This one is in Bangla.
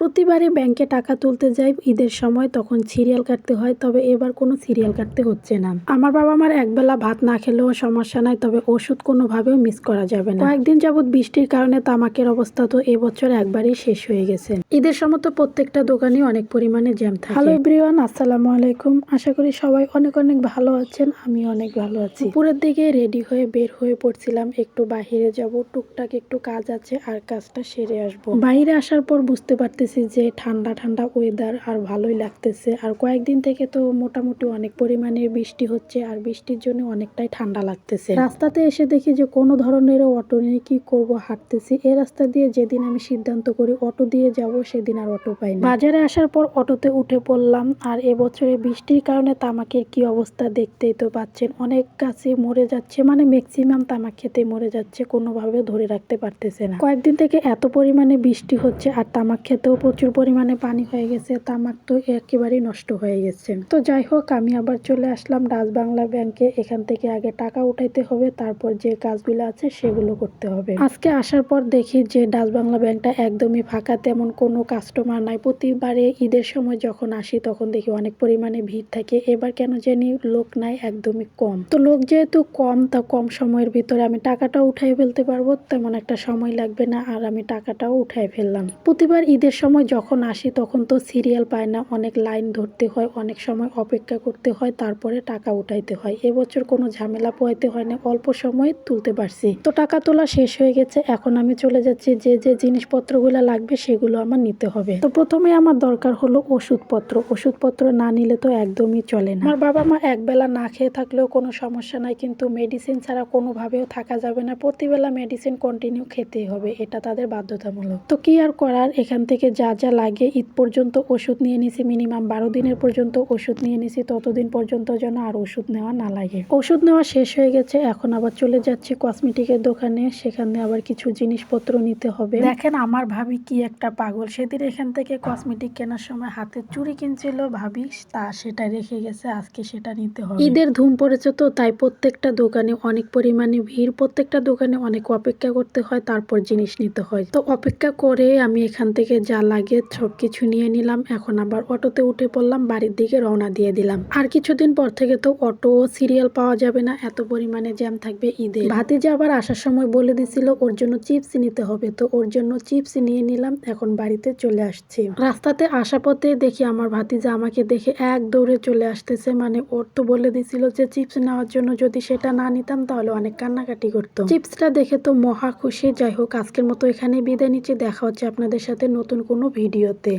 প্রতিবারই ব্যাংকে টাকা তুলতে যাই ঈদের সময়, তখন সিরিয়াল কাটতে হয়। তবে এবার কোনো সিরিয়াল কাটতে হচ্ছে না। আমার বাবা মার একবেলা ভাত না খেলেও সমস্যা নাই, তবে ওষুধ কোনোভাবেও মিস করা যাবে না। কয়েকদিন যাবৎ বৃষ্টির কারণে তামাকের অবস্থা তো এবছর একবারই শেষ হয়ে গেছে। ঈদের সময় তো প্রত্যেকটা দোকানই অনেক পরিমাণে জ্যাম থাকে। হ্যালো এভরিওয়ান, আসসালামু আলাইকুম। আশা করি সবাই অনেক অনেক ভালো আছেন। আমি অনেক ভালো আছি। দুপুরের দিকে রেডি হয়ে বের হয়ে পড়ছিলাম, একটু বাহিরে যাব, টুকটাক একটু কাজ আছে আর কাজটা সেরে আসবো। বাইরে আসার পর বুঝতে পারতেছি যে ঠান্ডা ঠান্ডা ওয়েদার আর ভালোই লাগতেছে। আর কয়েকদিন থেকে তো মোটামুটি অনেক পরিমাণে বৃষ্টি হচ্ছে, আর বৃষ্টির জন্য অনেকটাই ঠান্ডা লাগতেছে। রাস্তাতে এসে দেখি যে কোনো ধরনের অটো নেই, কি করব, হাঁটতেছি। এই রাস্তা দিয়ে যেদিন আমি সিদ্ধান্ত করি অটো দিয়ে যাব, সেদিন আর অটো পাই না। বাজারে আসার পর অটোতে উঠে পড়লাম। আর এবছরে বৃষ্টির কারণে তামাকের কি অবস্থা দেখতেই তো পাচ্ছেন। অনেক গাছে মরে যাচ্ছে, মানে ম্যাক্সিমাম তামাক খেতে মরে যাচ্ছে, কোনোভাবে ধরে রাখতে পারতেছে না। কয়েকদিন থেকে এত পরিমাণে বৃষ্টি হচ্ছে, আর তামাক খেতেও প্রচুর পরিমাণে পানি হয়ে গেছে। তামাক তো একেবারেই নষ্ট হয়ে গেছে। তো যাই হোক, আমি আবার চলে আসলাম ডাচ বাংলা ব্যাংকে। এখান থেকে আগে টাকা উঠাইতে হবে, তারপর যে কাজগুলো আছে সেগুলো করতে হবে। আজকে আসার পর দেখি যে ডাচ বাংলা ব্যাংকটা একদমই ফাঁকা, তেমন কোনো কাস্টমার নাই। প্রতিবারে ঈদের সময় যখন আসি তখন দেখি অনেক পরিমাণে ভিড় থাকে। এবার কেন জানি লোক নাই, একদমই কম। তো লোক যেহেতু কম, তা কম সময়ের ভিতরে আমি টাকাটা উঠাই ফেলতে পারবো, তেমন একটা সময় লাগবে না। আর আমি টাকাটাও উঠাই ফেললাম। প্রতিবার ঈদের সময় যখন আসি তখন তো সিরিয়াল পায় না, অনেক লাইন ধরতে হয়, অনেক সময় অপেক্ষা করতে হয়, তারপরে টাকা উঠাইতে হয়। এবছর কোনো ঝামেলা পোহাইতে হয় না, অল্প সময় তুলতে পারছি। তো টাকা তোলা শেষ হয়ে গেছে, এখন আমি চলে যাচ্ছি যে যে জিনিসপত্রগুলো লাগবে সেগুলো আমার নিতে হবে। তো প্রথমে আমার দরকার হলো ওষুধপত্র। ওষুধপত্র না নিলে তো একদমই চলে না। আমার বাবা মা একবেলা না খেয়ে থাকলেও কোনো সমস্যা নাই, কিন্তু মেডিসিন ছাড়া কোনোভাবেও থাকা যাবে না। প্রতিবেলা মেডিসিন কন্টিনিউ খেতেই হবে, এটা তাদের বাধ্যতামূলক। তো কি আর করার, এখান থেকে যা যা লাগে ঈদ পর্যন্ত ওষুধ নিয়ে নিছি। মিনিমাম 12 দিনের পর্যন্ত ওষুধ নিয়ে নিছি, ততদিন পর্যন্ত যেন আর ওষুধ নেওয়া না লাগে। ওষুধ নেওয়া শেষ হয়ে গেছে, এখন আবার চলে যাচ্ছি কসমেটিকের দোকানে। সেখানে আবার কিছু জিনিসপত্র নিতে হবে। দেখেন আমার ভাবি কি একটা পাগল। সেদিন এখান থেকে কসমেটিক কেনার সময় হাতের চুড়ি কিনছিল ভাবি, তা সেটা রেখে গেছে, আজকে সেটা নিতে হবে। ঈদের ধুম পড়েছে তো, তাই প্রত্যেকটা দোকানে অনেক পরিমাণে ভিড়, প্রত্যেকটা দোকানে অনেক অপেক্ষা করতে হয়, তারপর জিনিস নিতে হয়। তো অপেক্ষা করে আমি এখান থেকে যা লাগে সবকিছু নিয়ে নিলাম। এখন আবার অটোতে উঠে পড়লাম, বাড়ির দিকে রওনা দিয়ে দিলাম। আর কিছুদিন পর থেকে তো অটো সিরিয়াল পাওয়া যাবে না, এত পরিমাণে জ্যাম থাকবে ঈদে। ভাতিজা আবার আসার সময় বলে দিছিল ওর জন্য চিপস নিতে হবে, তো ওর জন্য চিপস নিয়ে নিলাম। এখন বাড়িতে চলে আসছি। রাস্তাতে আসা পথে দেখি আমার ভাতিজা আমাকে দেখে এক দৌড়ে চলে আসতেছে, মানে ওর তো বলে দিছিল যে চিপস নেওয়ার জন্য, যদি সেটা না নিতাম তাহলে অনেক কান্নাকাটি করতো। চিপসটা দেখে তো মহা খুশি। যাই হোক, আজকের মতো এখানে বিদায় নিচ্ছি। দেখা হচ্ছে আপনাদের সাথে নতুন কোনো ভিডিওতে।